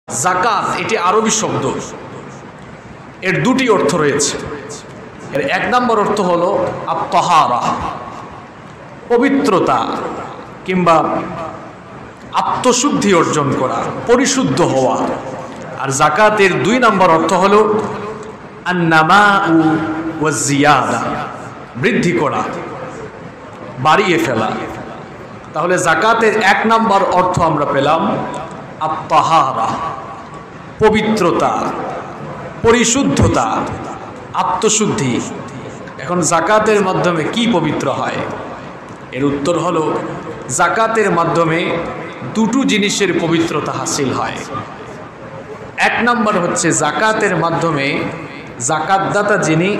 জাকাত এটি আরবি শব্দ, এর দুটি অর্থ রয়েছে। এর এক নম্বর অর্থ হলো আত-তাহারা, পবিত্রতা কিংবা আত্মশুদ্ধি অর্জন করা, পরিশুদ্ধ হওয়া। আর জাকাতের দুই নম্বর অর্থ হলো আন-নামাউ ওয়াজ-জিয়াদা, বৃদ্ধি করা, বাড়িয়ে ফেলা। তাহলে জাকাতের এক নম্বর অর্থ আমরা পেলাম আত-তাহারা, পবিত্রতা, পরিশুদ্ধতা, আত্মশুদ্ধি। এখন জাকাতের মাধ্যমে কি পবিত্র হয়? এর উত্তর হলো জাকাতের মাধ্যমে দুটো জিনিসের পবিত্রতা হাসিল হয়। এক নম্বর হচ্ছে জাকাতের মাধ্যমে জাকাতদাতা যিনি,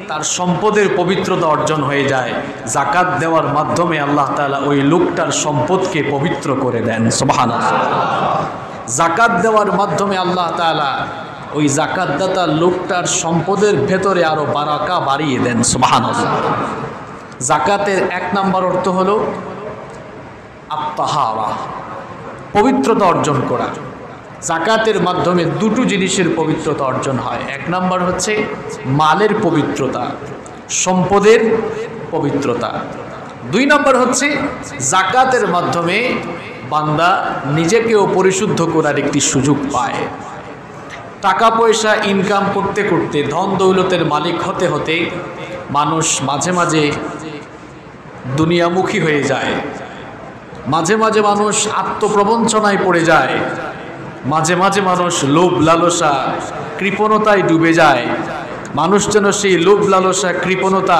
তার সম্পদের পবিত্রতা অর্জন হয়ে যায়। জাকাত দেওয়ার মাধ্যমে আল্লাহ তাআলা ওই লোকটার সম্পদকে পবিত্র করে দেন। সুবহানাল্লাহ। জাকাত দেওয়ার মাধ্যমে আল্লাহ তাআলা ওই জাকাতদাতা লোকটার সম্পদের ভেতরে আরো বারাকা বাড়িয়ে দেন। সুবহানাল্লাহ। জাকাতের এক নম্বর অর্থ হলো আত-তাহারা, পবিত্রতা অর্জন করা। জাকাতের মাধ্যমে দুটো জিনিসের পবিত্রতা অর্জন হয়। এক নম্বর হচ্ছে মালের পবিত্রতা, সম্পদের পবিত্রতা। দুই নম্বর হচ্ছে জাকাতের মাধ্যমে বান্দা নিজেকেও পরিশুদ্ধ করার একটি সুযোগ পায়। টাকা পয়সা ইনকাম করতে করতে, ধন দৌলতের মালিক হতে হতে মানুষ মাঝে মাঝে দুনিয়ামুখী হয়ে যায়, মাঝে মাঝে মানুষ আত্মপ্রবঞ্চনায় পড়ে যায়, মাঝে মাঝে মানুষ লোভ লালসা কৃপণতায় ডুবে যায়। মানুষ যেন সেই লোভ লালসা কৃপণতা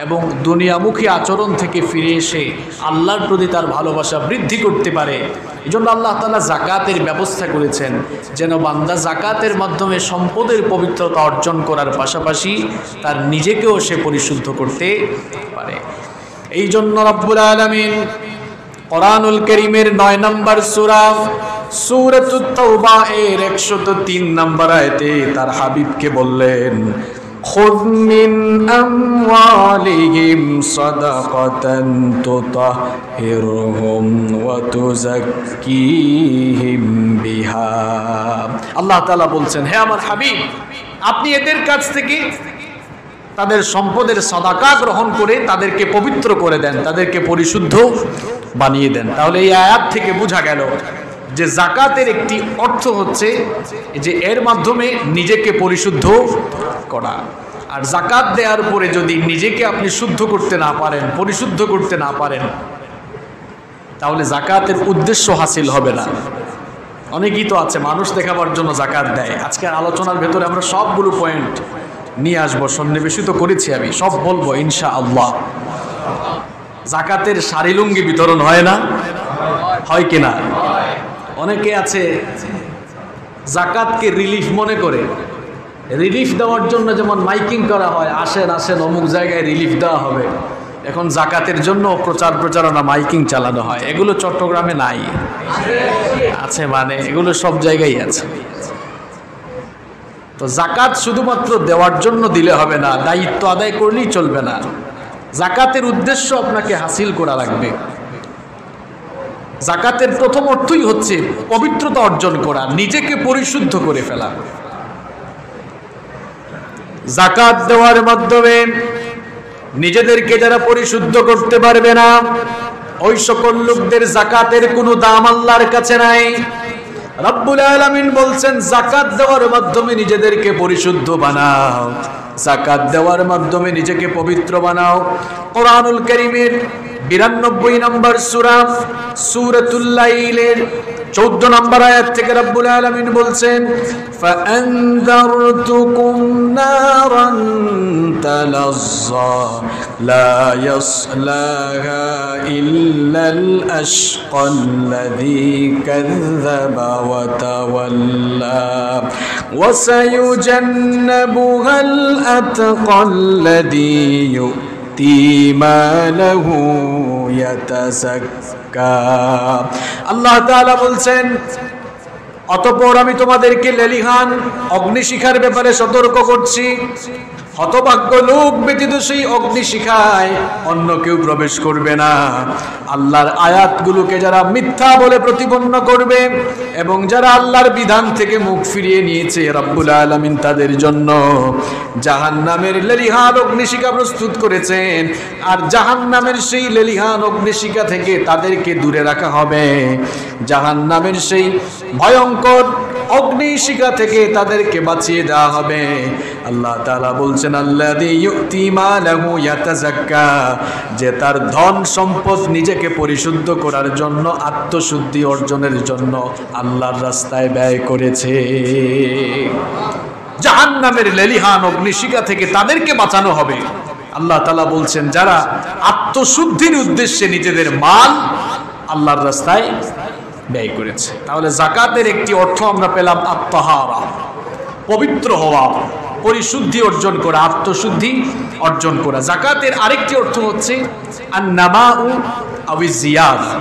এবং দুনিয়ামুখী আচরণ থেকে ফিরে এসে আল্লাহর প্রতি তার ভালোবাসা বৃদ্ধি করতে পারে। এই জন্য আল্লাহ তাআলা জাকাতের ব্যবস্থা করেছেন, যেন বান্দা জাকাতের মাধ্যমে সম্পদের পবিত্রতা অর্জন করার পাশাপাশি তার নিজেকেও সে পরিশুদ্ধ করতে পারে। এই জন্য রব্বুল আলামিন কোরআনুল কারীমের ৯ নম্বর সূরা সূরাতুত তাওবা এর ১০৩ নম্বর আয়াতে তার হাবিবকে বললেন, খুয মিন আমওয়ালিহিম সাদাকাতান তুতাহহিরুহুম ওয়া তুযাক্কিহিম বিহা। আল্লাহ তাআলা বলছেন, হে আমার হাবিব, আপনি এদের কাছ থেকে তাদের সম্পদের সাদাকা গ্রহণ করে তাদেরকে পবিত্র করে দেন, তাদেরকে পরিশুদ্ধ বানিয়ে দেন। তাহলে এই আয়াত থেকে বোঝা গেল যে জাকাতের একটি অর্থ হচ্ছে যে এর মাধ্যমে নিজেকে পরিশুদ্ধ করা। আর জাকাত দেওয়ার পরে যদি নিজেকে আপনি শুদ্ধ করতে না পারেন, পরিশুদ্ধ করতে না পারেন, তাহলে জাকাতের উদ্দেশ্য হাসিল হবে না। অনেকেই তো আছে মানুষ দেখাবার জন্য জাকাত দেয়। আজকের আলোচনার ভেতরে আমরা সবগুলো পয়েন্ট নিয়ে আসবো, সন্নিবেশিত করেছি, আমি সব বলবো ইনশাআল্লাহ। জাকাতের শাড়ি লুঙ্গি বিতরণ হয় না? হয় কিনা? অনেকে আছে জাকাতকে রিলিফ মনে করে, রিলিফ দেওয়ার জন্য যেমন মাইকিং করা হয়, আসেন আসেন অমুক জায়গায় রিলিফ দেওয়া হবে, এখন জাকাতের জন্য প্রচারণা মাইকিং চালানো হয়। এগুলো চট্টগ্রামে নাই? আছে, মানে এগুলো সব জায়গায় আছে। তো জাকাত শুধুমাত্র দেওয়ার জন্য দিলে হবে না, দায়িত্ব আদায় করলেই চলবে না। জাকাতের উদ্দেশ্য আপনাকে হাসিল করা লাগবে। জাকাতের প্রথম অর্থই হচ্ছে পবিত্রতা অর্জন করা, নিজেকে পরিশুদ্ধ করে ফেলা। জাকাত দেওয়ার মাধ্যমে নিজেদেরকে যারা পরিশুদ্ধ করতে পারবে না, ওই সকল লোকদের জাকাতের কোনো দাম আল্লাহর কাছে নাই। রব্বুল আলামিন বলছেন, জাকাত দেওয়ার মাধ্যমে নিজেদেরকে পরিশুদ্ধ বানাও, জাকাত দেওয়ার মাধ্যমে নিজেকে পবিত্র বানাও। কোরআনুল কারীমের ৯২ নম্বর সূরা সূরাতুল লাইলের ১৪ নম্বর আয়াত থেকে রব্বুল আলামিন বলছেন, ফাআনযারতুকুম নারান তালাজ্জা লা ইয়াসলাহা ইল্লাল আশকাল্লাযী কাযযাবা ওয়া তাওয়াল্লা ওয়া সায়ুজান্নাবুহাল আতকাল্লাযী ইউতি মালাহু ইয়াতাযাক্কা। আল্লাহ তাআলা বলছেন, অতঃপর আমি তোমাদেরকে লেলিহান অগ্নিশিখার ব্যাপারে সতর্ক করছি। হতভাগ্য লোক ব্যতীত সেই অগ্নিশিখায় অন্য কেউ প্রবেশ করবে না। আল্লাহর আয়াতগুলোকে যারা মিথ্যা বলে প্রতিপন্ন করবে এবং যারা আল্লাহর বিধান থেকে মুখ ফিরিয়ে নিয়েছে, রব্বুল আলামিন তাদের জন্য জাহান্নামের লেলিহান অগ্নিশিখা প্রস্তুত করেছেন। আর জাহান্নামের সেই লেলিহান অগ্নিশিখা থেকে তাদেরকে দূরে রাখা হবে। জাহান্নামের সেই ভয়ঙ্কর অগ্নিশিখা থেকে তাদেরকে বাঁচিয়ে দেওয়া হবে। আল্লাহ তাআলা বলছেন, আল্লাযী ইউতি মালাহু ইয়াতাযাক্কা, যে তার ধন সম্পদ নিজেকে পরিশুদ্ধ করার জন্য, আত্মশুদ্ধি অর্জনের জন্য আল্লাহর রাস্তায় ব্যয় করেছে। জাহান্নামের লেলিহান অগ্নিশিখা থেকে তাদেরকে বাঁচানো হবে। আল্লাহ তাআলা বলছেন, যারা আত্মশুদ্ধির উদ্দেশ্যে নিজেদের মাল আল্লাহর রাস্তায় ব্যয় করেছে। তাহলে যাকাতের একটি অর্থ আমরা পেলাম আত-তাহারা, পবিত্র হওয়া, পরিশুদ্ধি অর্জন করা, আত্মশুদ্ধি অর্জন করা। যাকাতের আরেকটি অর্থ হচ্ছে আন-নামাউ আওয়াজ জিয়াদা,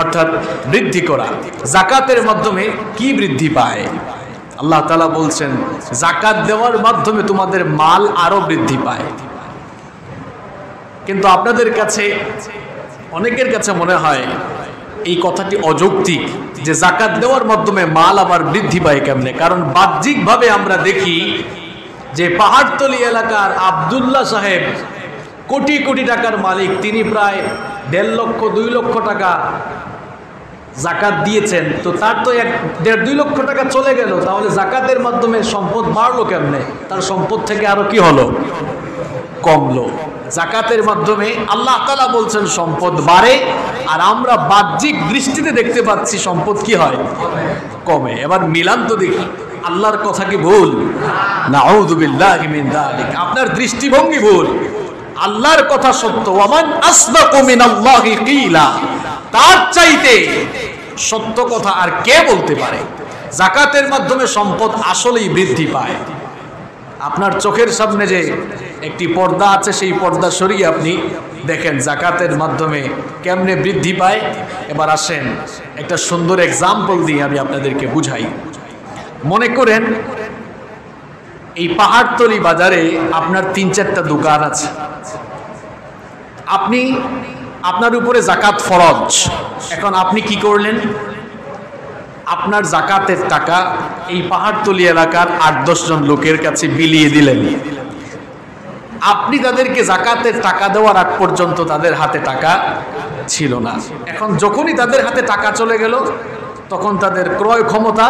অর্থাৎ বৃদ্ধি করা। যাকাতের মাধ্যমে কি বৃদ্ধি পায়? আল্লাহ তাআলা বলছেন, যাকাত দেওয়ার মাধ্যমে তোমাদের মাল আরো বৃদ্ধি পায়। কিন্তু আপনাদের কাছে, অনেকের কাছে মনে হয় এই কথাটি অযৌক্তিক, যে যাকাত দেওয়ার মাধ্যমে মাল আবার বৃদ্ধি পায় কেমনে? কারণ বাহ্যিকভাবে আমরা দেখি যে পাহাড়তলি এলাকার আব্দুল্লাহ সাহেব কোটি কোটি টাকার মালিক, তিনি প্রায় 1.5 লক্ষ 2 লক্ষ টাকা যাকাত দিয়েছেন। তো তার তো 1.5-2 লক্ষ টাকা চলে গেল, তাহলে যাকাতের মাধ্যমে সম্পদ বাড়লো কেমনে? তার সম্পদ থেকে আরো কি হলো? কমলো। যাকাতের মাধ্যমে আল্লাহ তাআলা বলছেন সম্পদ বাড়ে, আর আমরা বাহ্যিক দৃষ্টিতে দেখতে পাচ্ছি সম্পদ কি হয়? কমে। এবার মিলান তো দেখি, আল্লাহর কথা কি ভুল? নাউযু বিল্লাহি মিন যালিক। আপনার দৃষ্টিভঙ্গি ভুল, আল্লাহর কথা সত্য। ওয়ামান আসদাকু মিনাল্লাহি কিলা, তার চাইতে সত্য কথা আর কে বলতে পারে? যাকাতের মাধ্যমে সম্পদ আসলেই বৃদ্ধি পায়। আপনার চোখের সামনে যে একটি পর্দা আছে, সেই পর্দা সরিয়ে আপনি দেখেন যাকাতের মাধ্যমে কেমনে বৃদ্ধি পায়। এবার আসেন একটা সুন্দর এক্সাম্পল দিয়ে আমি আপনাদেরকে বুঝাই। মনে করেন এই পাহাড়তলি বাজারে আপনার 3-4টা দোকান আছে। আপনার উপরে যাকাত ফরজ। এখন আপনি কি করলেন? আপনার যাকাতের টাকা এই পাহাড়তলি এলাকার 8-10 জন লোকের কাছে বিলিয়ে দিলেন। আপনি তাদেরকে যাকাতের টাকা দেওয়ার আগ পর্যন্ত তাদের হাতে টাকা ছিল না। এখন যখনই তাদের হাতে টাকা চলে গেল, তখন তাদের ক্রয় ক্ষমতা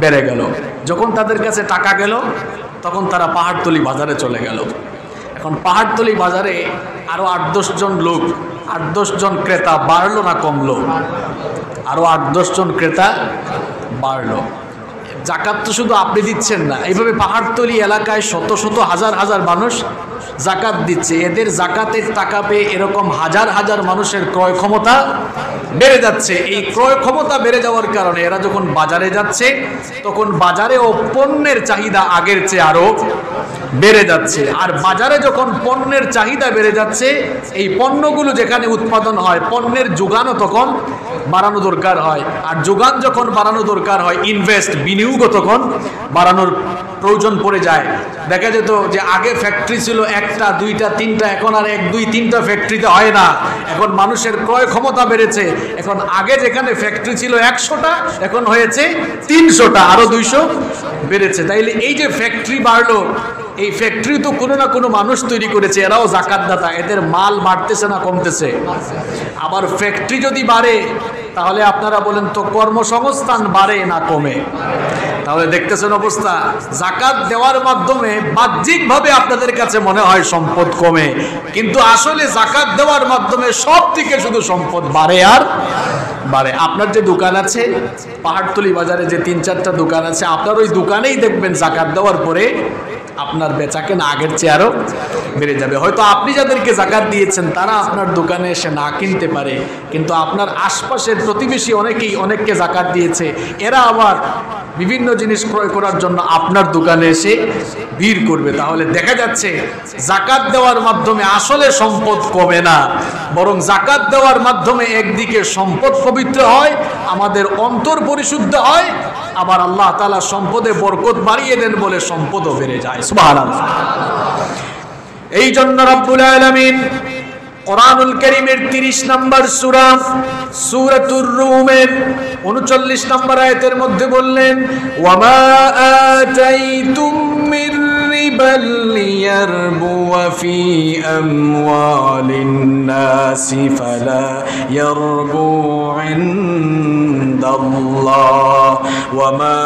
বেড়ে গেল। যখন তাদের কাছে টাকা গেল, তখন তারা পাহাড়তলি বাজারে চলে গেল। এখন পাহাড়তলি বাজারে আরো 8-10 জন লোক, 8-10 জন ক্রেতা বাড়লো না কমলো? আরো 8-10 জন ক্রেতা বাড়লো। যাকাত তো শুধু আপনি দিচ্ছেন না, এইভাবে পাহাড়তলি এলাকায় শত শত হাজার হাজার মানুষ যাকাত দিচ্ছে। এদের যাকাতের টাকা পেয়ে এরকম হাজার হাজার মানুষের ক্রয় ক্ষমতা বেড়ে যাচ্ছে। এই ক্রয় ক্ষমতা বেড়ে যাওয়ার কারণে এরা যখন বাজারে যাচ্ছে, তখন বাজারে ও পণ্যের চাহিদা আগের চেয়ে আরো বেড়ে যাচ্ছে। আর বাজারে যখন পণ্যের চাহিদা বেড়ে যাচ্ছে, এই পণ্যগুলো যেখানে উৎপাদন হয়, পণ্যের যোগানও তখন বাড়ানো দরকার হয়। আর যোগান যখন বাড়ানো দরকার হয়, বিনিয়োগও তখন বাড়ানোর প্রয়োজন পড়ে যায়। দেখা যেত যে আগে ফ্যাক্টরি ছিল 1টা 2টা 3টা, এখন আর 1 2 3টা ফ্যাক্টরিতে হয় না। এখন মানুষের ক্রয় ক্ষমতা বেড়েছে। এখন আগে যেখানে ফ্যাক্টরি ছিল 100টা, এখন হয়েছে 300টা, আরো 200 বেড়েছে। তাইলে এই যে ফ্যাক্টরি বাড়লো, এই ফ্যাক্টরি তো কোনো না কোনো মানুষ তৈরি করেছে, এরাও যাকাতদাতা। এদের মাল বাড়তেছে না কমতেছে? আবার ফ্যাক্টরি যদি বাড়ে, তাহলে আপনারা বলেন তো কর্মসংস্থান বাড়ে না কমে? তাহলে দেখতেছেন অবস্থা। যাকাত দেওয়ার মাধ্যমে বাহ্যিকভাবে আপনাদের কাছে মনে হয় সম্পদ কমে, কিন্তু আসলে যাকাত দেওয়ার মাধ্যমে সব দিকে শুধু সম্পদ বাড়ে আর বাড়ে। আপনার যে দোকান আছে পাহাড়তলি বাজারে, যে 3-4টা দোকান আছে, আপনার ওই দোকানেই দেখবেন যাকাত দেওয়ার পরে আপনার বেচাকেনা আগের চেয়ে আরো বেড়ে যাবে। হয়তো আপনি যাদেরকে যাকাত দিয়েছেন তারা আপনার দোকানে এসে না কিনতে পারে, কিন্তু আপনার আশপাশের প্রতিবেশী অনেকেই অনেককে যাকাত দিয়েছে, এরা আবার বিভিন্ন জিনিস ক্রয় করার জন্য আপনার দোকানে এসে ভিড় করবে। তাহলে দেখা যাচ্ছে যাকাত দেওয়ার মাধ্যমে আসলে সম্পদ কমে না, বরং যাকাত দেওয়ার মাধ্যমে একদিকে সম্পদ পবিত্র হয়, আমাদের অন্তর পরিশুদ্ধ হয়, আবার আল্লাহ তাআলা সম্পদে বরকত বাড়িয়ে দেন বলে সম্পদও বেড়ে যায়। সুবহানাল্লাহ। এই জন্য রব্বুল আলামিন কোরআনুল কারীমের 30 নম্বর সূরা সূরাতুর রুমের 39 নম্বর আয়াতের মধ্যে বললেন, ওয়ামা আতাইতুম মির রিবাল লিয়ারবু ফি আমওয়ালিন নাসি ফালা ইয়ারবু ইনদাল্লাহ ওয়ামা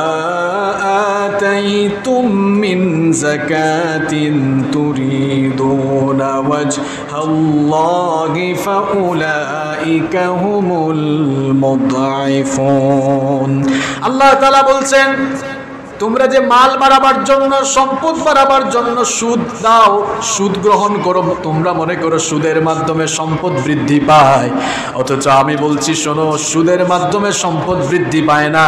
আতাইতুম মিন যাকাতিন তুরিদুনা ওয়াজহাল্লাহি ফাউলাইকা হুমুল মুদঈফুন। আল্লাহ তাআলা বলছেন, তোমরা যে মাল বাড়াবার জন্য, সম্পদ বাড়াবার জন্য সুদ দাও, সুদ গ্রহণ করো, তোমরা মনে করো সুদের মাধ্যমে সম্পদ বৃদ্ধি পায়। অথচ আমি বলছি শোনো, সুদের মাধ্যমে সম্পদ বৃদ্ধি পায় না,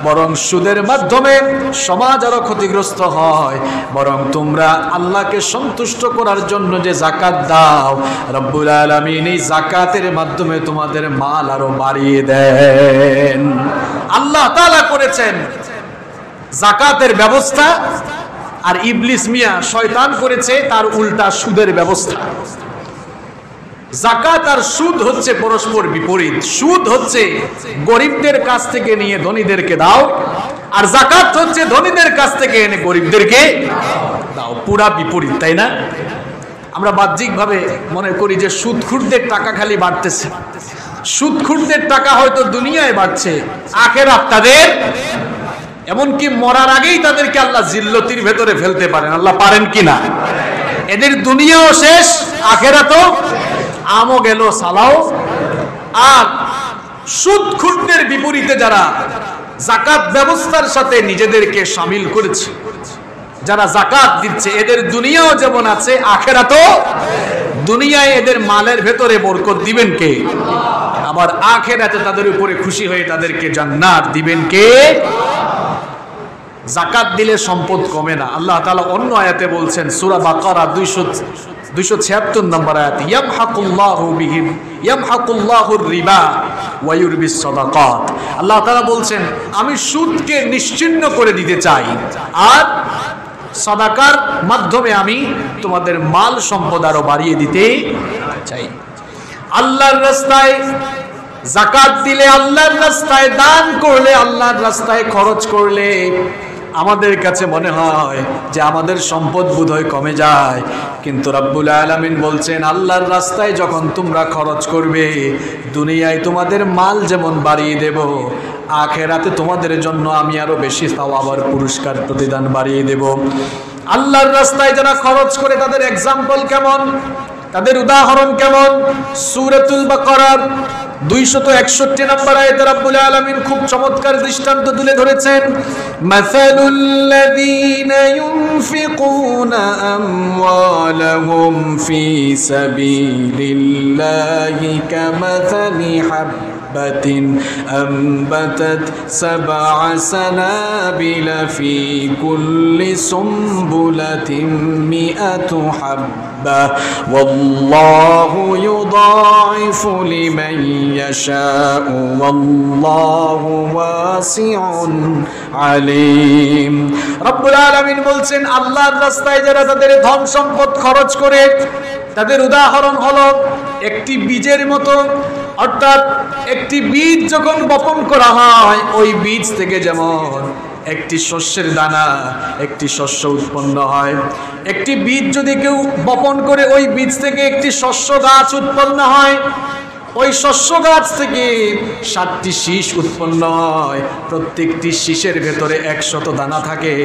বরং সুদের মাধ্যমে সমাজ আরো ক্ষতিগ্রস্ত হয়। বরং তোমরা আল্লাহকে সন্তুষ্ট করার জন্য যে যাকাত দাও, রব্বুল আলামিন এই যাকাতের মাধ্যমে তোমাদের মাল আরো বাড়িয়ে দেন। আল্লাহ তাআলা করেছেন যাকাতের ব্যবস্থা, আর ইবলিস মিয়া শয়তান করেছে তার উল্টা সুদের ব্যবস্থা। যাকাত আর সুদ হচ্ছে পরস্পর বিপরীত। সুদ হচ্ছে গরিবদের কাছ থেকে নিয়ে ধনীদেরকে দাও, আর যাকাত হচ্ছে ধনীদের কাছ থেকে এনে গরিবদেরকে দাও। পুরা বিপরীত, তাই না? আমরা বাহ্যিকভাবে মনে করি যে সুদখুরদের টাকা খালি বাড়তেছে। সুদখুরদের টাকা হয়তো দুনিয়ায় বাড়ছে, আখিরাত তাদের, এমনকি মরার আগেই তাদেরকে আল্লাহ জিল্লতির ভেতরে ফেলতে পারেন। আল্লাহ পারেন কিনা? এদের দুনিয়াও শেষ, আখিরাতও আমও গেল সালাও। আর সুদখুরদের বিপরীতে যারা যাকাত ব্যবস্থার সাথে নিজেদেরকে শামিল করেছে, যারা যাকাত দিচ্ছে, এদের দুনিয়াও যেমন আছে, আখিরাতও। দুনিয়ায় এদের মালের ভেতরে বরকত দিবেন কে? আবার আখিরাতে তাদের উপরে খুশি হয়ে তাদেরকে জান্নাত দিবেন কে? যাকাত দিলে সম্পদ কমে না। আল্লাহ তাআলা অন্য আয়াতে বলছেন, সূরা বাকারা 276 নম্বর আয়াত, ইয়ামহাকুল্লাহুর রিবা ওয়া ইউরবিস সাদাকাত। আল্লাহ তাআলা বলছেন, আমি সুদকে নিশ্চিহ্ন করে দিতে চাই, আর সাদাকার মাধ্যমে আমি তোমাদের মাল সম্পদ আরো বাড়িয়ে দিতে চাই। আল্লাহর রাস্তায় যাকাত দিলে, আল্লাহর রাস্তায় দান করলে, আল্লাহর রাস্তায় খরচ করলে আমাদের কাছে মনে হয় যে আমাদের সম্পদ বোধহয় কমে যায়। কিন্তু রব্বুল আলামিন বলছেন, আল্লাহর রাস্তায় যখন তোমরা খরচ করবে, দুনিয়ায় তোমাদের মাল যেমন বাড়িয়ে দেব, আখিরাতে তোমাদের জন্য আমি আরো বেশি সওয়াব আর পুরস্কার প্রতিদান বাড়িয়ে দেব। আল্লাহর রাস্তায় যারা খরচ করে তাদের এক্সাম্পল কেমন, তাদের উদাহরণ কেমন? সূরাতুল বাকারার 261 নম্বর আয়াতে রব্বুল আলামিন খুব চমৎকার দৃষ্টান্ত তুলে ধরেছেন, মাসালুল লাযীনা ইউনফিকুনা আমওয়ালাহুম ফি সাবিলিল্লাহি কামাসালি হাব্বাতিন আনবাতাত সাবআ সানাবিলা ফি কুল্লি সুমবুলাতিন মিআতু হাব্বা ওয়াল্লাহু ইউদাঈফু লিমান ইয়াশাউ ওয়াল্লাহু ওয়াসিউন আলীম। রব্বুল আলামিন বলছেন, আল্লাহর রাস্তায় যারা তাদের ধন সম্পদ খরচ করে, তাদের উদাহরণ হলো একটি বীজের মতো। অর্থাৎ একটি বীজ যখন বপন করা হয়, ওই বীজ থেকে যেমন একটি শস্যের দানা, একটি শস্য উৎপন্ন হয়। একটি বীজ যদি কেউ বপন করে, ওই বীজ থেকে একটি শস্য গাছ উৎপন্ন হয়। ওই শস্য গাছ থেকে 7টি শীষ উৎপন্ন হয়। প্রত্যেকটি শীষের ভেতরে 100 দানা থাকে।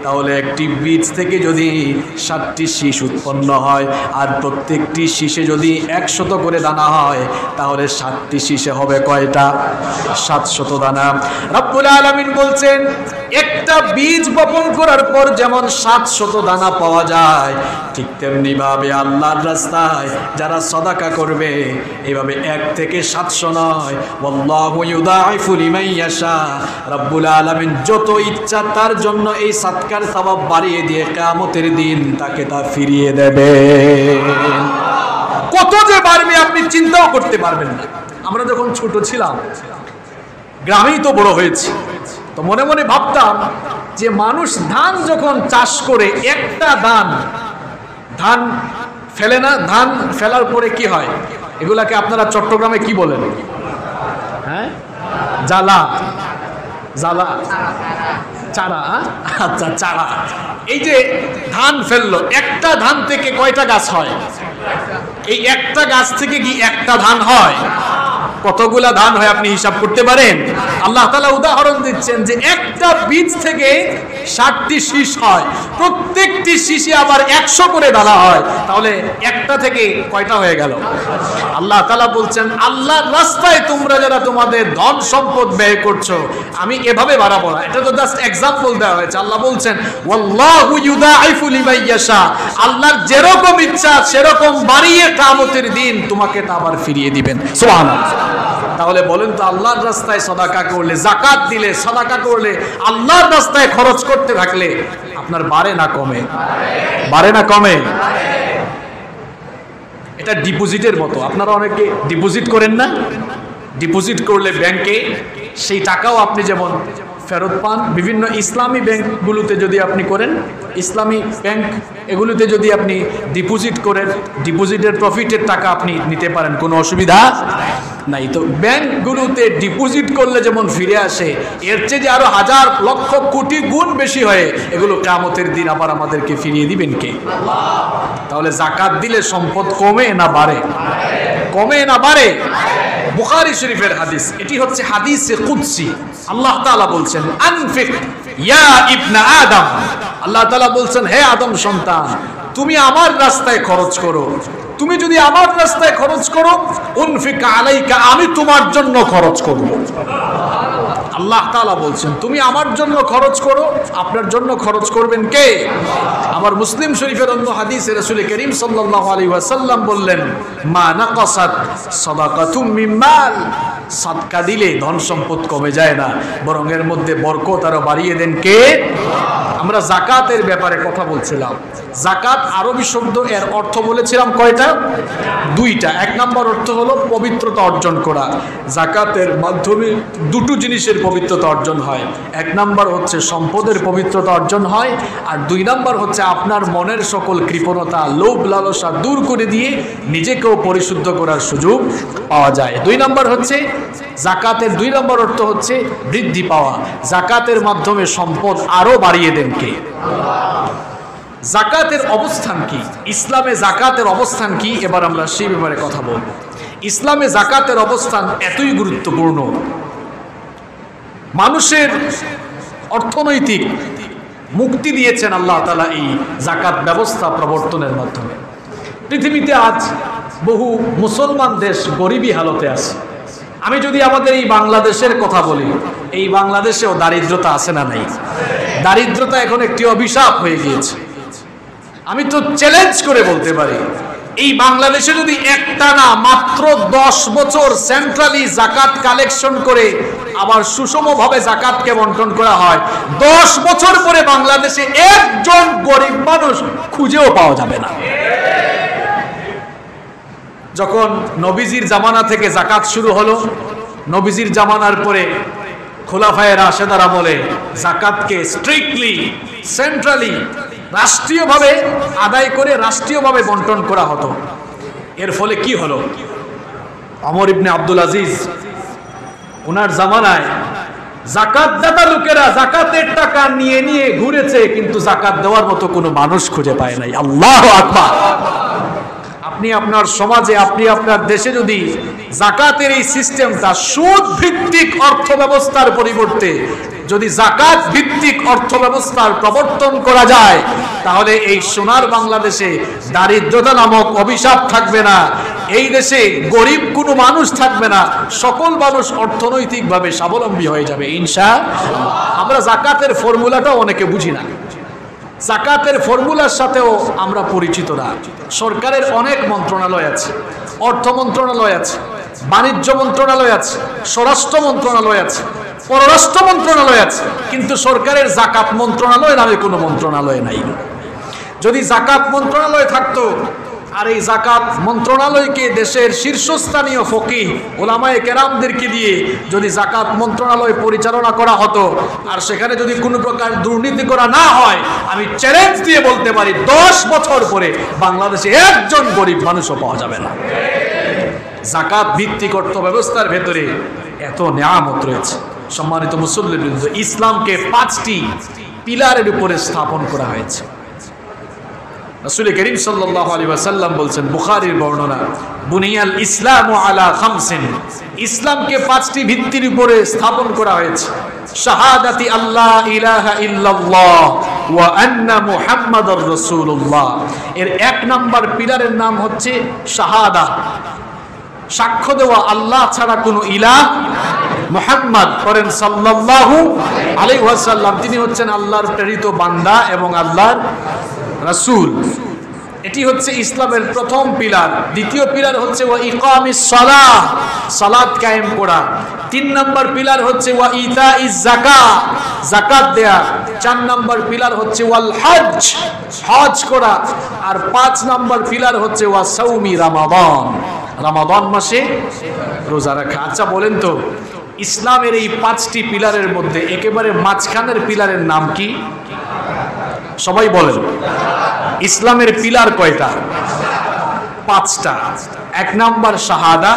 তাহলে একটি বীজ থেকে যদি 7টি শীষ উৎপন্ন হয়, আর প্রত্যেকটি শীষে যদি 100 করে দানা হয়, তাহলে 7টি শীষে হবে কয়টা? 700 দানা। রব্বুল আলামিন বলছেন, একটা বীজ বপন করার পর যেমন 700 দানা পাওয়া যায়, ঠিক তেমনি ভাবে আল্লাহর রাস্তায় যারা সদাকা করবে, এভাবে 1 থেকে 700 নয়, ওয়াল্লাহু ইউদাঈফু লিমান ইয়াশা, রব্বুল আলামিন যত ইচ্ছা তার জন্য এই সদকার সওয়াব বাড়িয়ে দিয়ে কিয়ামতের দিন তাকে তা ফিরিয়ে দেবে। কত যে বাড়বে আপনি চিন্তাও করতে পারবেন না। আমরা যখন ছোট ছিলাম, গ্রামেই তো বড় হয়েছি, তো মনে মনে ভাবতাম যে মানুষ ধান যখন চাষ করে একটা ধান ফেলে না, ধান ফেলার পরে কি হয়, এগুলাকে আপনারা চট্টগ্রামে কি বলেন? হ্যাঁ, জ্বালা চারা। আচ্ছা, চারা। এই যে ধান ফেললো, একটা ধান থেকে কয়টা গাছ হয়? এই একটা গাছ থেকে কি একটা ধান হয়? কতগুলা ধান হয় আপনি হিসাব করতে পারেন? আল্লাহ তাআলা উদাহরণ দিচ্ছেন যে একটা বীজ থেকে 60টি শীষ হয়, প্রত্যেকটি শীষে আবার 100 করে ডালা হয়, তাহলে একটা থেকে কয়টা হয়ে গেল? আল্লাহ তাআলা বলছেন, আল্লাহর রাস্তায় তোমরা যারা তোমাদের ধন সম্পদ ব্যয় করছো, আমি এভাবে বাড়াবো না। এটা তো জাস্ট এক্সাম্পল দেওয়া হয়েছে। আল্লাহ বলছেন, ওয়াল্লাহু ইউদাইফু লিমান ইয়াশা, আল্লাহর যেরকম ইচ্ছা সেরকম বাড়িয়ে কিয়ামতের দিন তোমাকে তা আবার ফিরিয়ে দিবেন। সুবহানাল্লাহ। তাহলে বলেন তো, আল্লাহর রাস্তায় সাদাকা করলে, যাকাত দিলে, সাদাকা করলে, আল্লাহর রাস্তায় খরচ করতে থাকলে আপনার বাড়ে না কমে? বাড়ে না কমে? এটা ডিপোজিটের মতো। আপনারা অনেকে ডিপোজিট করেন না? ডিপোজিট করলে ব্যাংকে সেই টাকাও আপনি যেমন ফেরত পান, বিভিন্ন ইসলামী ব্যাংকগুলোতে যদি আপনি করেন, ইসলামী ব্যাংক এগুলোতে যদি আপনি ডিপোজিট করেন, ডিপোজিটের প্রফিটের টাকা আপনি নিতে পারেন, কোনো অসুবিধা নাই। তো ব্যাংকগুলোতে ডিপোজিট করলে যেমন ফিরে আসে, এর চেয়ে যে আরো হাজার লক্ষ কোটি গুণ বেশি হয়ে এগুলো কিয়ামতের দিন আবার আমাদেরকে ফিরিয়ে দিবেন কে? তাহলে যাকাত দিলে সম্পদ কমে না বাড়ে? কমে না বাড়ে? বুখারী শরীফের হাদিস, এটি হচ্ছে হাদিসে কুদসি। আল্লাহ তাআলা বলছেন, আনফিক ইয়া ইবনা আদম, আল্লাহ তাআলা বলছেন, হে আদম সন্তান, তুমি আমার রাস্তায় খরচ করো। তুমি যদি আমার রাস্তায় খরচ করো, উনফিক আলাইকা, আমি তোমার জন্য খরচ করব। আল্লাহ তাআলা বলছেন, তুমি আমার জন্য খরচ করো, আপনার জন্য খরচ করবেন কে? আমার মুসলিম শরীফের অন্য হাদিসে রাসূল করিম সাল্লাল্লাহু আলাইহি ওয়াসাল্লাম বললেন, মা নাকাসাত সাদাকাতুম মিন মাল, সাদকা দিলে ধন সম্পদ কমে যায় না, বরং এর মধ্যে বরকত আরো বাড়িয়ে দেন কে? আমরা যাকাতের ব্যাপারে কথা বলছিলাম। যাকাত আরবি শব্দ, এর অর্থ বলেছিলাম কয়টা? দুইটা। এক নম্বর অর্থ হলো পবিত্রতা অর্জন করা। যাকাতের মাধ্যমে দুটো জিনিসের পবিত্রতা অর্জন হয়। এক নম্বর হচ্ছে সম্পদের পবিত্রতা অর্জন হয়, আর দুই নম্বর হচ্ছে আপনার মনের সকল কৃপণতা, লোভ লালসা দূর করে দিয়ে নিজেকেও পরিশুদ্ধ করার সুযোগ পাওয়া যায়। দুই নম্বর হচ্ছে যাকাতের দুই নম্বর অর্থ হচ্ছে বৃদ্ধি পাওয়া। যাকাতের মাধ্যমে সম্পদ আরো বাড়িয়ে দেন কে? যাকাতের অবস্থান কি? ইসলামে যাকাতের অবস্থান কি? এবার আমরা সেই ব্যাপারে কথা বলবো। ইসলামে যাকাতের অবস্থান এতই গুরুত্বপূর্ণ, মানুষের অর্থনৈতিক মুক্তি দিয়েছেন আল্লাহ তাআলা এই যাকাত ব্যবস্থা প্রবর্তনের মাধ্যমে। পৃথিবীতে আজ বহু মুসলমান দেশ গরিবী হালতে আছে। আমি যদি আমাদের এই বাংলাদেশের কথা বলি, এই বাংলাদেশেও দারিদ্রতা আছে না নাই? দারিদ্রতা এখন একটি অভিশাপ হয়ে গিয়েছে। আমি তো চ্যালেঞ্জ করে বলতে পারি, এই বাংলাদেশে যদি একটানা মাত্র 10 বছর সেন্ট্রালি যাকাত কালেকশন করে আবার সুষমভাবে যাকাতকে বন্টন করা হয়, 10 বছর পরে বাংলাদেশে একজন গরিব মানুষ খুঁজেও পাওয়া যাবে না। যখন নবীজির জামানা থেকে যাকাত শুরু হলো, নবীজির জামানার পরে খোলাফায়ে রাশেদার আমলে যাকাতকে স্ট্রিক্টলি সেন্ট্রালি রাষ্ট্রীয়ভাবে আদায় করে রাষ্ট্রীয়ভাবে বন্টন করা হতো। এর ফলে কি হলো? ওমর ইবনে আব্দুল আজিজ, ওনার জামানায় যাকাতদাতা লোকেরা যাকাতের টাকা নিয়ে নিয়ে ঘুরেছে, কিন্তু যাকাত দেওয়ার মতো কোনো মানুষ খুঁজে পায় নাই। আল্লাহু আকবার। আপনি আপনার সমাজে, আপনি আপনার দেশে যদি যাকাতের এই সিস্টেমটা সুদ ভিত্তিক অর্থ ব্যবস্থার পরিবর্তে যদি যাকাত ভিত্তিক অর্থ ব্যবস্থার প্রবর্তন করা যায়, তাহলে এই সোনার বাংলাদেশে দারিদ্রতা নামক অভিশাপ থাকবে না। এই দেশে গরিব কোনো মানুষ থাকবে না, সকল মানুষ অর্থনৈতিকভাবে স্বাবলম্বী হয়ে যাবে ইনশাআল্লাহ। আমরা যাকাতের ফর্মুলাটা অনেকে বুঝি না। যাকাতের ফর্মুলার সাথেও আমরা পরিচিত না। সরকারের অনেক মন্ত্রণালয় আছে, অর্থ মন্ত্রণালয় আছে, বাণিজ্য মন্ত্রণালয় আছে, স্বরাষ্ট্র মন্ত্রণালয় আছে, পররাষ্ট্র মন্ত্রণালয় আছে, কিন্তু সরকারের যাকাত মন্ত্রণালয় নামে কোনো মন্ত্রণালয় নাই। যদি যাকাত মন্ত্রণালয় থাকতো, আর এই জাকাত মন্ত্রণালয়কে দেশের শীর্ষস্থানীয় ফকিহ ওলামায়ে কেরামদেরকে দিয়ে যদি জাকাত মন্ত্রণালয় পরিচালনা করা হতো, আর সেখানে যদি কোনো প্রকার দুর্নীতি করা না হয়, আমি চ্যালেঞ্জ দিয়ে বলতে পারি 10 বছর পরে বাংলাদেশে একজন গরিব মানুষও পাওয়া যাবে না। জাকাত ভিত্তিক অর্থ ব্যবস্থার ভেতরে এত নিয়ামত রয়েছে। সম্মানিত মুসল্লিবৃন্দ, ইসলামকে 5টি পিলারের উপরে স্থাপন করা হয়েছে। রাসূল করিম সাল্লাল্লাহু আলাইহি ওয়াসাল্লাম বলছেন, বুখারীর বর্ণনা, বুনিয়াল ইসলামু আলা খামসিন, ইসলামকে 5টি ভিত্তির উপরে স্থাপন করা হয়েছে। শাহাদাতি আল্লাহ ইলাহা ইল্লাল্লাহ ওয়া আন্না মুহাম্মাদুর রাসূলুল্লাহ, এর 1 নম্বর পিলারের নাম হচ্ছে শাহাদা, সাক্ষ্য দেওয়া আল্লাহ ছাড়া কোনো ইলাহ, মুহাম্মদ করেন সাল্লাল্লাহু আলাইহি ওয়াসাল্লাম, তিনি হচ্ছেন আল্লাহর প্রেরিত বান্দা এবং আল্লাহর রাসূল। এটি হচ্ছে ইসলামের প্রথম পিলার। দ্বিতীয় পিলার হচ্ছে ওয়া ইকামিস সালাহ, সালাত কায়েম করা। 3 নম্বর পিলার হচ্ছে ওয়া ইতাইজ যাকাত, যাকাত দেয়া। 4 নম্বর পিলার হচ্ছে ওয়াল হজ, হজ করা। আর 5 নম্বর পিলার হচ্ছে ওয়া সাওমি রমাদান, রমাদান মাসে রোজা রাখা। আচ্ছা বলেন তো, ইসলামের এই 5টি পিলারের মধ্যে একেবারে মাঝখানের পিলারের নাম কি? সবাই বলেন। ইসলামের পিলার কয়টা? 5টা। 1 নম্বর শাহাদা,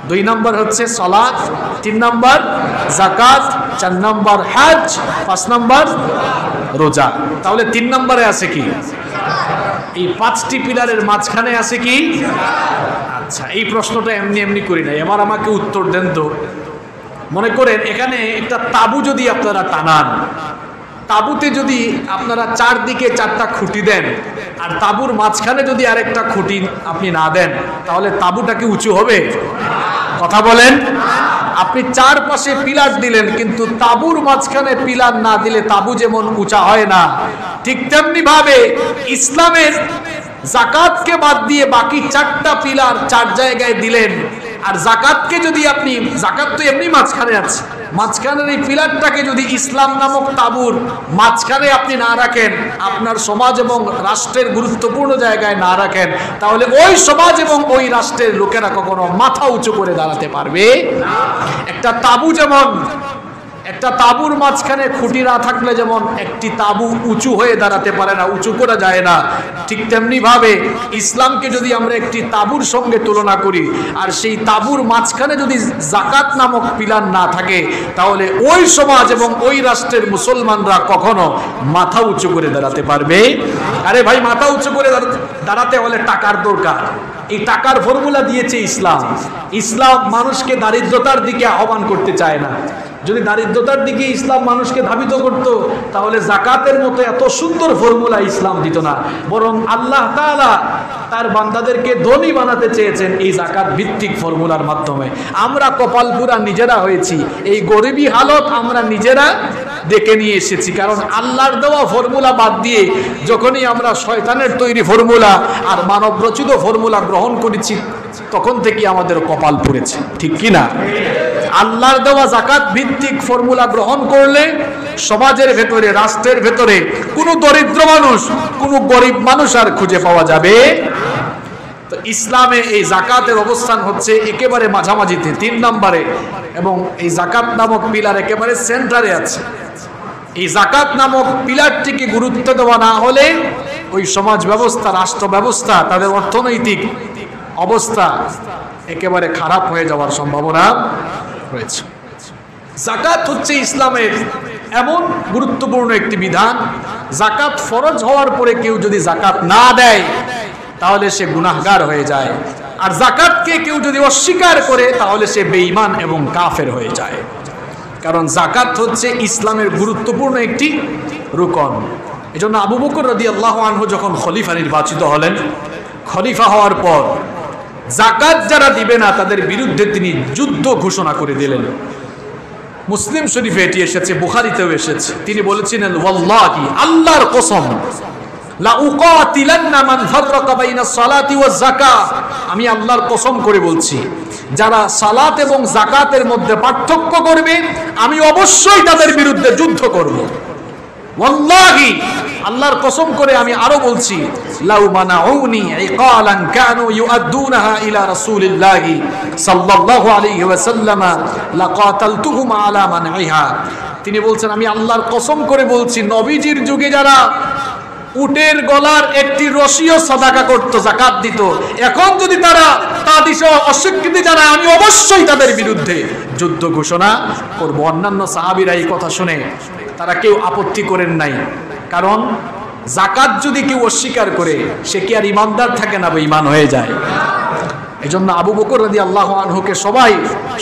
2 নম্বর হচ্ছে সালাত, 3 নম্বর যাকাত, 4 নম্বর হজ, 5 নম্বর রোজা। তাহলে 3 নম্বরে আছে কি? এই 5টি পিলারের মাঝখানে আছে কি? আচ্ছা, এই প্রশ্নটা এমনি এমনি করি নাই, এবার আমাকে উত্তর দেন তো। মনে করেন এখানে একটা তাবু যদি আপনারা টানান, তাবুতে যদি আপনারা 4 দিকে 4টা খুঁটি দেন, আর তাবুর মাঝখানে যদি আরেকটা খুঁটি আপনি না দেন, তাহলে তাবুটা কি উঁচু হবে? কথা বলেন। আপনি 4 পাশে পিলার দিলেন, কিন্তু তাবুর মাঝখানে পিলার না দিলে তাবু যেমন উঁচা হয় না, ঠিক তেমনি ভাবে ইসলামের যাকাতকে বাদ দিয়ে বাকি 4টা পিলার 4 জায়গায় দিলেন। আর যাকাতকে যদি আপনি, যাকাত তো এমনি মাঝখানে আছে, মাঝখানের এই পিলারটাকে যদি ইসলাম নামক তাবুর মাঝখানে আপনি না রাখেন, আপনার সমাজ এবং রাষ্ট্রের গুরুত্বপূর্ণ জায়গায় না রাখেন, তাহলে ওই সমাজ এবং ওই রাষ্ট্রের লোকেরা কখনো মাথা উঁচু করে দাঁড়াতে পারবে না। একটা তাবু যেমন, একটা তাবুর মাঝখানে খুঁটি না থাকলে যেমন একটি তাবু উঁচু হয়ে দাঁড়াতে পারে না, উঁচু করা যায় না, ঠিক তেমনি ভাবে ইসলামকে যদি আমরা একটি তাবুর সঙ্গে তুলনা করি, আর সেই তাবুর মাঝখানে যদি যাকাত নামক পিলার না থাকে, তাহলে ওই সমাজ এবং ওই রাষ্ট্রের মুসলমানরা কখনো মাথা উঁচু করে দাঁড়াতে পারবে। আরে ভাই, মাথা উঁচু করে দাঁড়াতে হলে টাকার দরকার। এই টাকার ফর্মুলা দিয়েছে ইসলাম। ইসলাম মানুষকে দারিদ্রতার দিকে আহ্বান করতে চায় না। যদি দারিদ্রতার দিকে ইসলাম মানুষকে ধাবিত করত, তাহলে যাকাতের মতো এত সুন্দর ফর্মুলা ইসলাম দিত না। বরং আল্লাহ তাআলা তার বান্দাদেরকে ধনী বানাতে চেয়েছেন এই যাকাত ভিত্তিক ফর্মুলার মাধ্যমে। আমরা কপালপুরা নিজেরা হয়েছি, এই গরিবী হালত আমরা নিজেরা ডেকে নিয়ে এসেছি। কারণ আল্লাহর দেওয়া ফর্মুলা বাদ দিয়ে যখনই আমরা শয়তানের তৈরি ফর্মুলা আর মানব রচিত ফর্মুলা গ্রহণ করেছি, তখন থেকে আমাদের কপাল পুড়েছে, ঠিক কি না? আল্লাহর দেওয়া যাকাত ভিত্তিক ফর্মুলা গ্রহণ করলে সমাজের ভেতরে, রাষ্ট্রের ভেতরে কোনো দরিদ্র মানুষ, কোনো গরিব মানুষ আর খুঁজে পাওয়া যাবে। তো ইসলামে এই যাকাতের অবস্থান হচ্ছে একেবারে মাঝামাঝিতে, 3 নম্বরে, এবং এই যাকাত নামক পিলার একেবারে সেন্টারে আছে। এই যাকাত নামক পিলারটিকে গুরুত্ব দেওয়া না হলে ওই সমাজ ব্যবস্থা, রাষ্ট্র ব্যবস্থা, তাদের অর্থনৈতিক অবস্থা একেবারে খারাপ হয়ে যাওয়ার সম্ভাবনা রয়েছে। যাকাত হচ্ছে ইসলামের এমন গুরুত্বপূর্ণ একটি বিধান, যাকাত ফরজ হওয়ার পরে কেউ যদি যাকাত না দেয় তাহলে সে গুনাহগার হয়ে যায়, আর যাকাতকে কেউ যদি অস্বীকার করে তাহলে সে বেঈমান এবং কাফের হয়ে যায়। কারণ যাকাত হচ্ছে ইসলামের গুরুত্বপূর্ণ একটি রুকন। এজন্য আবু বকর রাদিয়াল্লাহু আনহু যখন খলিফা নির্বাচিত হলেন, খলিফা হওয়ার পর যাকাত যারা দিবে না তাদের বিরুদ্ধে তিনি যুদ্ধ ঘোষণা করে দিলেন। মুসলিম শরীফে এটি এসেছে, বুখারীতেও এসেছে। তিনি বলেছিলেন, ওয়াল্লাহি, আল্লাহর কসম, লা উকাতিলান্না মান ফাররাকা বাইনাস সালাতি ওয়াজ যাকাত, আমি আল্লাহর কসম করে বলছি, যারা সালাত এবং যাকাতের মধ্যে পার্থক্য করবে আমি অবশ্যই তাদের বিরুদ্ধে যুদ্ধ করব। ওয়াল্লাহি আল্লাহর কসম করে আমি আরো বলছি, লাউ মানাউনি ইকালান কানু ইউআদ্দুনাহা ইলা রাসূলিল্লাহি সাল্লাল্লাহু আলাইহি ওয়াসাল্লাম লাকাতালতুহুম আলা মানইহা। তিনি বলছেন আমি আল্লাহর কসম করে বলছি, নবীজির যুগে যারা উটের গলার একটি রশিও সাদাকা করত, যাকাত দিত, এখন যদি তারা তা দিশে অস্বীকৃতি জানায়, আমি অবশ্যই তাদের বিরুদ্ধে যুদ্ধ ঘোষণা করব। অন্যান্য সাহাবীরা এই কথা শুনে তারা কেউ আপত্তি করেন নাই, কারণ যাকাত যদি কেউ অস্বীকার করে সে কি আর ইমানদার থাকে না, বেঈমান হয়ে যায়। এজন্য আবু বকর রাদিয়াল্লাহু আনহুকে সবাই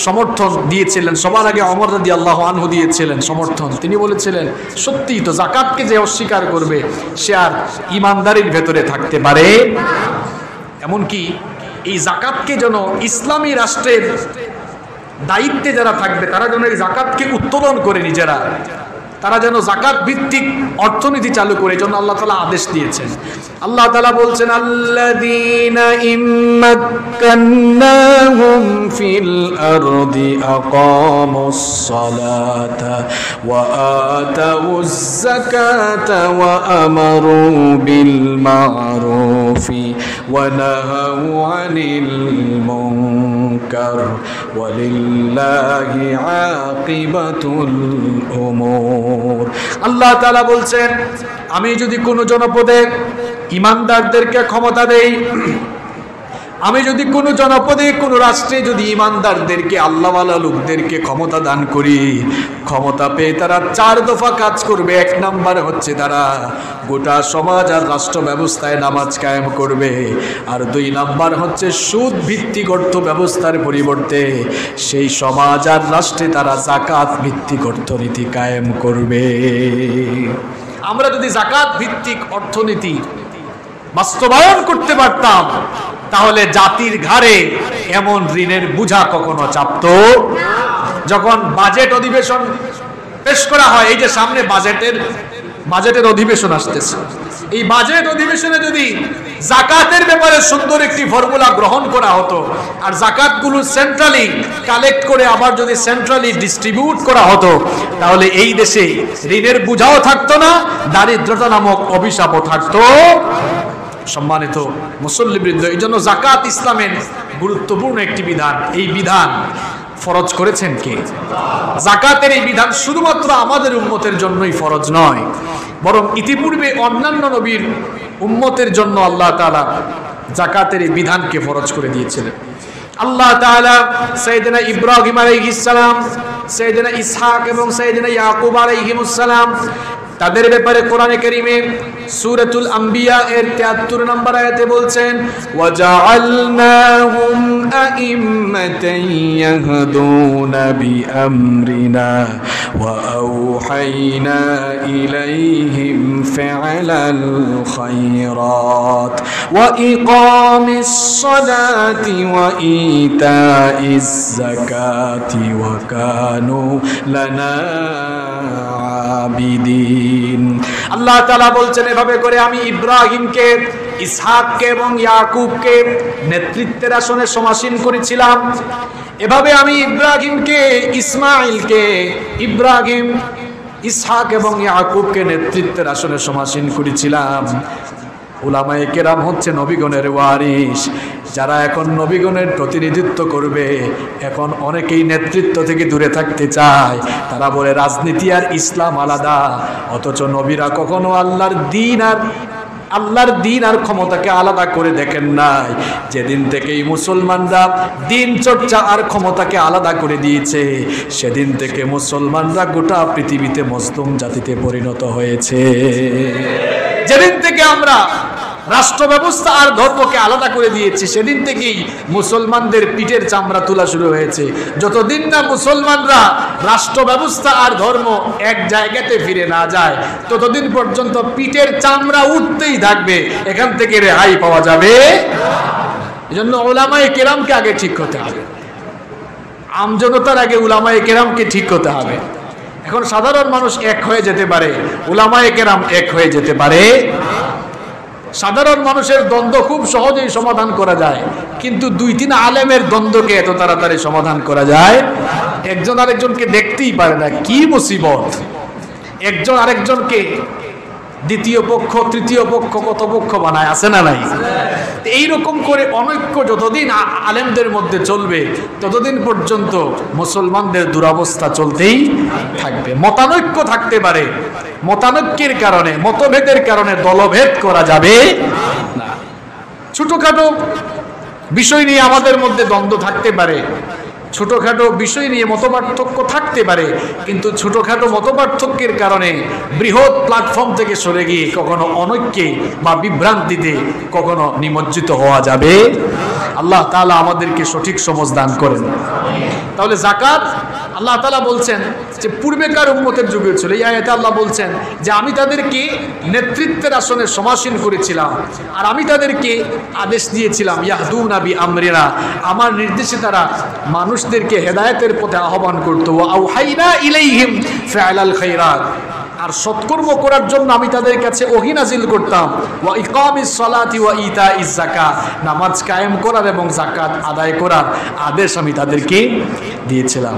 সমর্থন দিয়েছিলেন, সবার আগে ওমর রাদিয়াল্লাহু আনহু দিয়েছিলেন সমর্থন। তিনি বলেছিলেন সত্যিই তো, যাকাতকে যে অস্বীকার করবে সে আর ইমানদারির ভেতরে থাকতে পারে। এমনকি এই যাকাতকে যেন ইসলামী রাষ্ট্রের দায়িত্বে যারা থাকবে তারা যেন এই যাকাতকে উত্তোলন করে নিজেরা, তারা যেন যাকাত ভিত্তিক অর্থনীতি চালু করে, জন্য আল্লাহ তাআলা আদেশ দিয়েছেন। আল্লাহ তাআলা বলছেন আল্লাযীনা ইম্মাক্কান্নাহুম ফিল আরদি আকামুস সালাতা ওয়া আতাউয যাকাতা ওয়া আমারু বিল মা'রুফি ওয়া নাহাউ আনিল মুনকার ওয়ালিল্লাহি আকিবাতুল উমুর। আল্লাহ তাআলা বলছেন আমি যদি কোনো জনপদে ইমানদারদেরকে ক্ষমতা দেই, আমি যদি কোনো জনপদে কোনো রাষ্ট্রে যদি ইমানদারদেরকে আল্লাহওয়ালা লোকদেরকে ক্ষমতা দান করি, ক্ষমতা পেয়ে তারা 4 দফা কাজ করবে। 1 নাম্বার হচ্ছে তারা গোটা সমাজ আর রাষ্ট্র ব্যবস্থায় নামাজ কায়েম করবে, আর 2 নাম্বার হচ্ছে সুদ ভিত্তিক অর্থ ব্যবস্থার পরিবর্তে সেই সমাজ আর রাষ্ট্রে তারা যাকাত ভিত্তিক অর্থনীতি কায়েম করবে। আমরা যদি যাকাত ভিত্তিক অর্থনীতি বাস্তবায়ন করতে পারতাম তাহলে জাতির ঘাড়ে এমন ঋণের বোঝা কখনো চাপতো। যখন বাজেট অধিবেশন পেশ করা হয়, এই যে সামনে বাজেটের অধিবেশন আসতেছে, এই বাজেট অধিবেশনে যদি যাকাতের ব্যাপারে সুন্দর একটি ফর্মুলা গ্রহণ করা হতো আর যাকাতগুলো সেন্ট্রালি কালেক্ট করে আবার যদি সেন্ট্রালি ডিস্ট্রিবিউট করা হতো, তাহলে এই দেশে ঋণের বোঝাও থাকতো না, দারিদ্রতা নামক অভিশাপও থাকতো। সম্মানিত মুসল্লিবৃন্দ, এই জন্য যাকাত ইসলামের গুরুত্বপূর্ণ একটি বিধান। এই বিধান ফরজ করেছেন কে? যাকাতের এই বিধান শুধুমাত্র আমাদের উম্মতের জন্যই ফরজ নয়, বরং ইতিপূর্বে অন্যান্য নবীর উম্মতের জন্য আল্লাহ তাআলা যাকাতের এই বিধানকে ফরজ করে দিয়েছিলেন। আল্লাহ তাআলা সাইয়েদনা ইব্রাহিম আলাইহিস সালাম, সাইয়েদনা ইসহাক এবং সাইয়েদনা ইয়াকুব আলাইহিমুস সালাম তাদের ব্যাপারে কোরআনে কারীমে সূরাতুল আম্বিয়া এর ৭৩ নম্বর আয়াতে বলছেন ওয়াজআলনাহুম আইম্মাতান ইয়াহদুনা বিআমরিনা ওয়া আওহাইনা ইলাইহিম ফি'লাল খায়রাত ওয়া ইকামিস সালাতি ওয়া ইতাইজ যাকাতি ওয়া কানু লানা আবিদিন। আল্লাহ তাআলা বলছেন এভাবে করে আমি ইব্রাহিমকে, ইসহাককে এবং ইয়াকুবকে নেতৃত্বের আসনে সমাসীন করেছিলাম। এভাবে আমি ইব্রাহিমকে, ইসমাইলকে, ইব্রাহিম, ইসহাক এবং ইয়াকুবকে নেতৃত্বের আসনে সমাসীন করেছিলাম। উলামায়ে কেরাম হচ্ছে নবীগণের ওয়ারিস, যারা এখন নবীগণের প্রতিনিধিত্ব করবে। এখন অনেকেই নেতৃত্ব থেকে দূরে থাকতে চায়, তারা বলে রাজনীতি আর ইসলাম আলাদা, অথচ নবীরা কখনো আল্লাহর দিন আর ক্ষমতাকে আলাদা করে দেখেন নাই। যেদিন থেকেই মুসলমানরা দিন চর্চা আর ক্ষমতাকে আলাদা করে দিয়েছে, সেদিন থেকে মুসলমানরা গোটা পৃথিবীতে মজলুম জাতিতে পরিণত হয়েছে। যেদিন থেকে আমরা রাষ্ট্র ব্যবস্থা আর ধর্মকে আলাদা করে দিয়েছি, সেদিন থেকেই মুসলমানদের পিঠের চামড়া তোলা শুরু হয়েছে। যতদিন না মুসলমানরা রাষ্ট্র ব্যবস্থা আর ধর্ম এক জায়গাতে ফিরে না যায়, ততদিন পর্যন্ত পিঠের চামড়া উঠতেই থাকবে, এখান থেকে রেহাই পাওয়া যাবে। এজন্য উলামায়ে কেরামকে আগে ঠিক হতে হবে, আমজনতার আগে উলামায়ে কেরামকে ঠিক হতে হবে। এখন সাধারণ মানুষ এক হয়ে যেতে পারে, উলামায়ে কেরাম এক হয়ে যেতে পারে। সাধারণ মানুষের দ্বন্দ্ব খুব সহজেই সমাধান করা যায়, কিন্তু 2-3 আলেমের দ্বন্দ্বকে এত তাড়াতাড়ি সমাধান করা যায়? একজন আরেকজনকে দেখতেই পারে না, কি মুসিবত! একজন আরেকজনকে দ্বিতীয় পক্ষ, তৃতীয় পক্ষ, কত পক্ষ বানায়, আছে না নাই? এইরকম করে অনৈক্য যতদিন আলেমদের মধ্যে চলবে ততদিন পর্যন্ত মুসলমানদের দুরবস্থা চলতেই থাকবে। মতানৈক্য থাকতে পারে, মতানৈক্যের কারণে, মতভেদের কারণে দলভেদ করা যাবে না। ছোটখাটো বিষয় নিয়ে আমাদের মধ্যে দ্বন্দ্ব থাকতে পারে, ছোটখাটো বিষয় নিয়ে মতপার্থক্য থাকতে পারে, কিন্তু ছোটখাটো মতপার্থক্যের কারণে বৃহৎ প্ল্যাটফর্ম থেকে সরে গিয়ে কখনো অনৈক্যে বা বিভ্রান্তিতে কখনো নিমজ্জিত হওয়া যাবে। আল্লাহ তাআলা আমাদেরকে সঠিক সমঝ দান করেন। তাহলে যাকাত আল্লাহ তাআলা বলছেন যে পূর্বেকার উম্মতের যুগে ছিল, এই আয়াতে আল্লাহ বলছেন যে আমি তাদেরকে নেতৃত্বের আসনে সমাসীন করেছিলাম, আর আমি তাদেরকে আদেশ দিয়েছিলাম ইয়াহদুনা বিআমরিনা, আমার নির্দেশে তারা মানুষদেরকে হেদায়েতের পথে আহ্বান করত। ওয়া আওহাইনা ইলাইহিম ফিআলাল খায়রাত, আর সৎকর্ম করার জন্য আমি তাদের কাছে ওহী নাজিল করতাম। ওয়া ইকামিস সালাতি ওয়া ইতাইজ যাকাত, নামাজ কায়েম করার এবং যাকাত আদায় করার আদেশ আমি তাদেরকে দিয়েছিলাম।